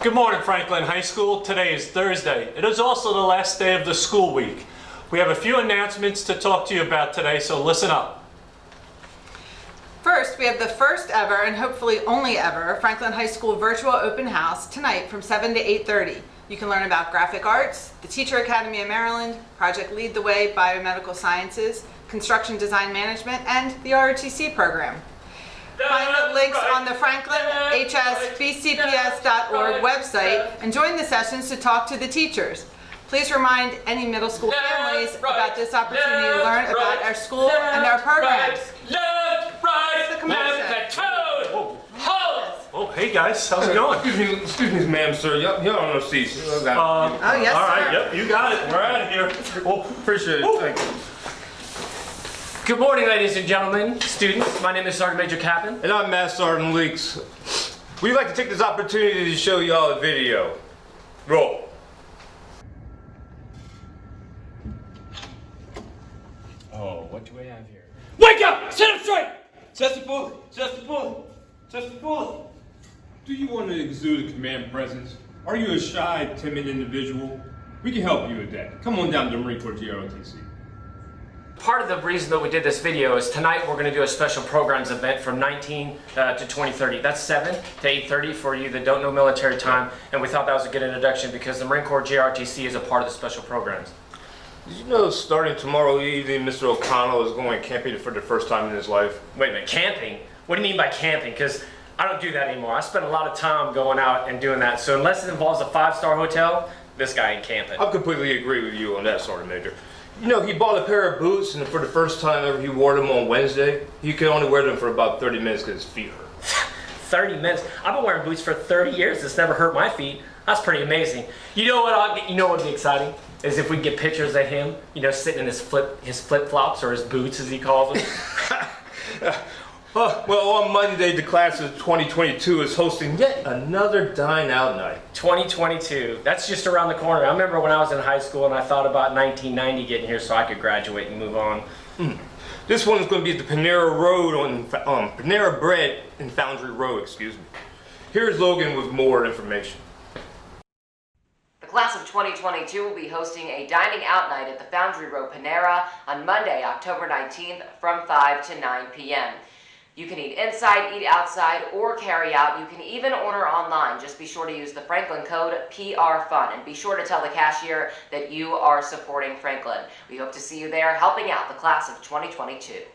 Good morning, Franklin High School. Today is Thursday. It is also the last day of the school week. We have a few announcements to talk to you about today, so listen up. First, we have the first ever, and hopefully only ever, Franklin High School virtual open house tonight from 7 to 8:30. You can learn about graphic arts, the Teacher Academy of Maryland, Project Lead the Way Biomedical Sciences, Construction Design Management, and the ROTC program. Find the links on the FranklinHSBCPS.org website and join the sessions to talk to the teachers. Please remind any middle school families about this opportunity to learn about our school and our programs. Left, right, left, toe. Oh, hey guys, how's it going? Excuse me, ma'am, sir. Y'all on those seats. Oh, yes, all right, sir. yep, you got it. We're out of here. Oh, Appreciate it. Thank you. Good morning, ladies and gentlemen, students. My name is Sergeant Major Captain. And I'm Master Sergeant Leaks. We'd like to take this opportunity to show y'all a video. Roll. Oh, what do we have here? Wake up! Sit up straight! Chest the bullet! Chest the bullet! Chest the bullet! Do you want to exude a command presence? Are you a shy, timid individual? We can help you with that. Come on down to Marine Corps JROTC. Part of the reason that we did this video is tonight we're going to do a special programs event from 19 to 2030. That's 7 to 8:30 for you that don't know military time, and we thought that was a good introduction because the Marine Corps JROTC is a part of the special programs. Did you know starting tomorrow evening, Mr. O'Connell is going camping for the first time in his life? Wait a minute, camping? What do you mean by camping? Because I don't do that anymore. I spend a lot of time going out and doing that. So unless it involves a 5-star hotel, this guy ain't camping. I completely agree with you on that, Sergeant Major. You know, he bought a pair of boots, and for the first time ever, he wore them on Wednesday. He could only wear them for about 30 minutes because his feet hurt. 30 minutes? I've been wearing boots for 30 years. It's never hurt my feet. That's pretty amazing. You know what would be exciting? Is if we get pictures of him, you know, sitting in his flip-flops or his boots, as he calls them. Well, on Monday, the class of 2022 is hosting yet another Dine Out Night. 2022. That's just around the corner. I remember when I was in high school and I thought about 1990 getting here so I could graduate and move on. This one is going to be at the Panera Road on Panera Bread in Foundry Road, excuse me. Here's Logan with more information. The class of 2022 will be hosting a dining out night at the Foundry Road Panera on Monday, October 19th from 5 to 9 p.m. You can eat inside, eat outside, or carry out. You can even order online. Just be sure to use the Franklin code PRFUN and be sure to tell the cashier that you are supporting Franklin. We hope to see you there helping out the class of 2022.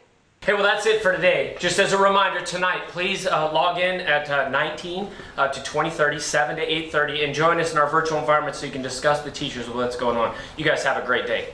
Hey, well, that's it for today. Just as a reminder, tonight, please log in at 19 to 2030, 7 to 8:30, and join us in our virtual environment so you can discuss the teachers with what's going on. You guys have a great day.